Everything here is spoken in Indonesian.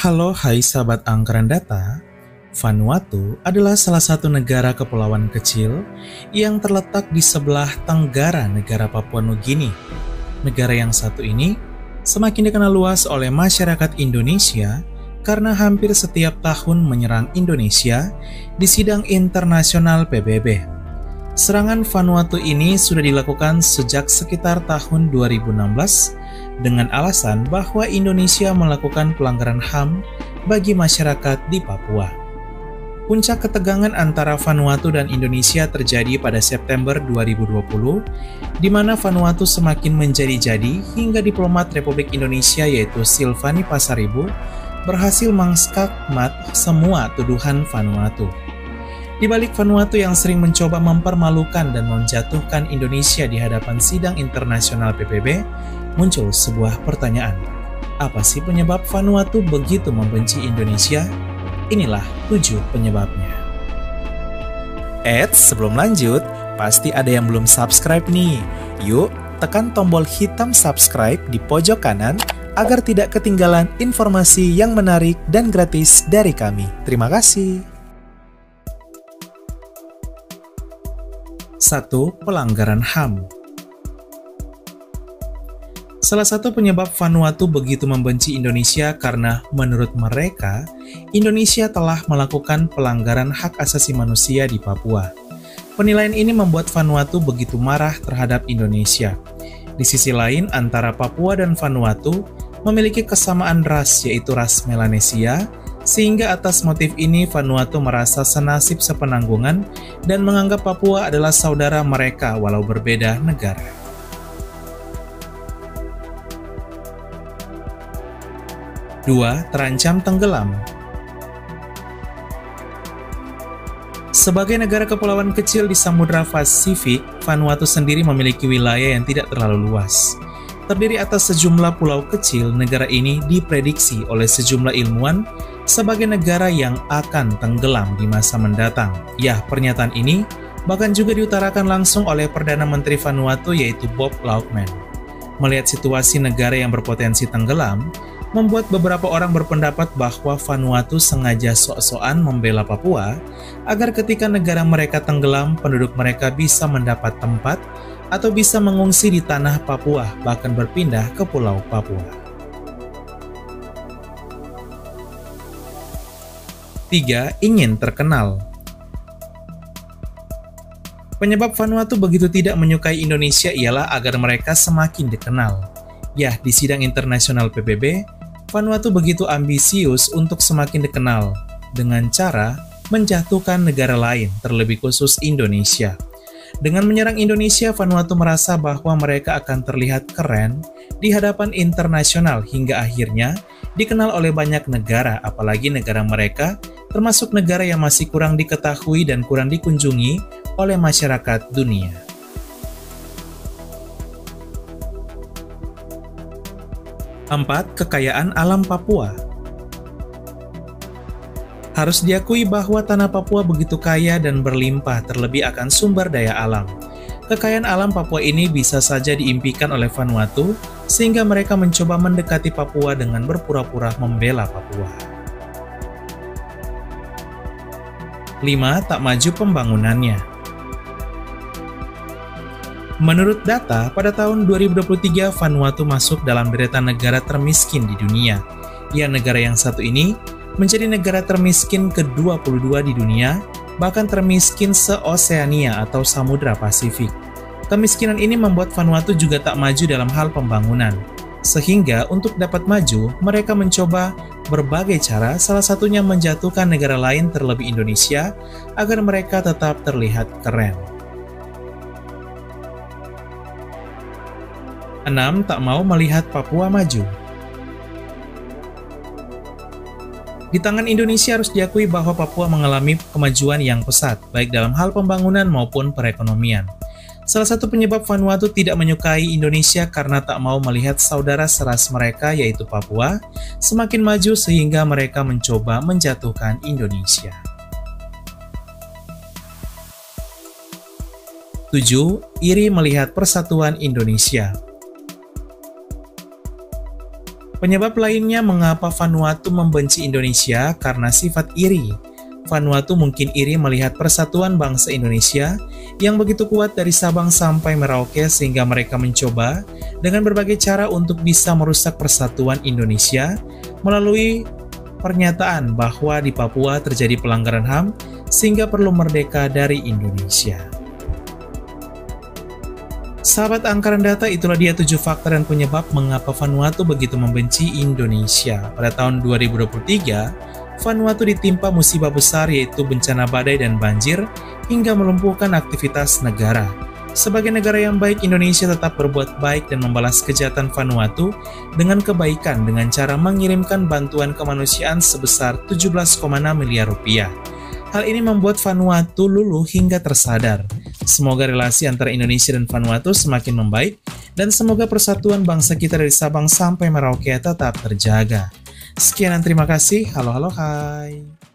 Halo hai sahabat anggaran data, Vanuatu adalah salah satu negara kepulauan kecil yang terletak di sebelah tenggara negara Papua Nugini. Negara yang satu ini semakin dikenal luas oleh masyarakat Indonesia karena hampir setiap tahun menyerang Indonesia di sidang internasional PBB. Serangan Vanuatu ini sudah dilakukan sejak sekitar tahun 2016 dengan alasan bahwa Indonesia melakukan pelanggaran HAM bagi masyarakat di Papua. Puncak ketegangan antara Vanuatu dan Indonesia terjadi pada September 2020, di mana Vanuatu semakin menjadi-jadi hingga diplomat Republik Indonesia yaitu Silvani Pasaribu berhasil mengskakmat semua tuduhan Vanuatu. Di balik Vanuatu yang sering mencoba mempermalukan dan menjatuhkan Indonesia di hadapan sidang internasional PBB, muncul sebuah pertanyaan. Apa sih penyebab Vanuatu begitu membenci Indonesia? Inilah 7 penyebabnya. Sebelum lanjut, pasti ada yang belum subscribe nih. Yuk, tekan tombol hitam subscribe di pojok kanan agar tidak ketinggalan informasi yang menarik dan gratis dari kami. Terima kasih. 1. Pelanggaran HAM. Salah satu penyebab Vanuatu begitu membenci Indonesia karena menurut mereka, Indonesia telah melakukan pelanggaran hak asasi manusia di Papua. Penilaian ini membuat Vanuatu begitu marah terhadap Indonesia. Di sisi lain, antara Papua dan Vanuatu memiliki kesamaan ras, yaitu ras Melanesia, sehingga atas motif ini Vanuatu merasa senasib sepenanggungan dan menganggap Papua adalah saudara mereka walau berbeda negara. 2. Terancam tenggelam. Sebagai negara kepulauan kecil di Samudra Pasifik, Vanuatu sendiri memiliki wilayah yang tidak terlalu luas. Terdiri atas sejumlah pulau kecil, negara ini diprediksi oleh sejumlah ilmuwan sebagai negara yang akan tenggelam di masa mendatang. Ya, pernyataan ini bahkan juga diutarakan langsung oleh Perdana Menteri Vanuatu yaitu Bob Laukman. Melihat situasi negara yang berpotensi tenggelam, membuat beberapa orang berpendapat bahwa Vanuatu sengaja sok-sokan membela Papua agar ketika negara mereka tenggelam, penduduk mereka bisa mendapat tempat atau bisa mengungsi di tanah Papua, bahkan berpindah ke Pulau Papua. 3. Ingin terkenal. Penyebab Vanuatu begitu tidak menyukai Indonesia ialah agar mereka semakin dikenal. Ya, di sidang internasional PBB, Vanuatu begitu ambisius untuk semakin dikenal dengan cara menjatuhkan negara lain, terlebih khusus Indonesia. Dengan menyerang Indonesia, Vanuatu merasa bahwa mereka akan terlihat keren di hadapan internasional hingga akhirnya dikenal oleh banyak negara, apalagi negara mereka termasuk negara yang masih kurang diketahui dan kurang dikunjungi oleh masyarakat dunia. 4. Kekayaan alam Papua. Harus diakui bahwa tanah Papua begitu kaya dan berlimpah terlebih akan sumber daya alam. Kekayaan alam Papua ini bisa saja diimpikan oleh Vanuatu sehingga mereka mencoba mendekati Papua dengan berpura-pura membela Papua. 5. Tak maju pembangunannya. Menurut data, pada tahun 2023 Vanuatu masuk dalam deretan negara termiskin di dunia. Ya, negara yang satu ini menjadi negara termiskin ke-22 di dunia, bahkan termiskin se-Oseania atau Samudra Pasifik. Kemiskinan ini membuat Vanuatu juga tak maju dalam hal pembangunan. Sehingga untuk dapat maju, mereka mencoba berbagai cara, salah satunya menjatuhkan negara lain terlebih Indonesia agar mereka tetap terlihat keren. 6. Tak mau melihat Papua maju. Di tangan Indonesia harus diakui bahwa Papua mengalami kemajuan yang pesat, baik dalam hal pembangunan maupun perekonomian. Salah satu penyebab Vanuatu tidak menyukai Indonesia karena tak mau melihat saudara seras mereka yaitu Papua semakin maju sehingga mereka mencoba menjatuhkan Indonesia. 7. Iri melihat persatuan Indonesia. Penyebab lainnya mengapa Vanuatu membenci Indonesia karena sifat iri. Vanuatu mungkin iri melihat persatuan bangsa Indonesia yang begitu kuat dari Sabang sampai Merauke sehingga mereka mencoba dengan berbagai cara untuk bisa merusak persatuan Indonesia melalui pernyataan bahwa di Papua terjadi pelanggaran HAM sehingga perlu merdeka dari Indonesia. Sahabat Angkaran Data, itulah dia 7 faktor dan penyebab mengapa Vanuatu begitu membenci Indonesia. Pada tahun 2023, Vanuatu ditimpa musibah besar yaitu bencana badai dan banjir hingga melumpuhkan aktivitas negara. Sebagai negara yang baik, Indonesia tetap berbuat baik dan membalas kejahatan Vanuatu dengan kebaikan dengan cara mengirimkan bantuan kemanusiaan sebesar 17,6 miliar rupiah. Hal ini membuat Vanuatu luluh hingga tersadar. Semoga relasi antara Indonesia dan Vanuatu semakin membaik dan semoga persatuan bangsa kita dari Sabang sampai Merauke tetap terjaga. Sekian dan terima kasih. Halo, hai.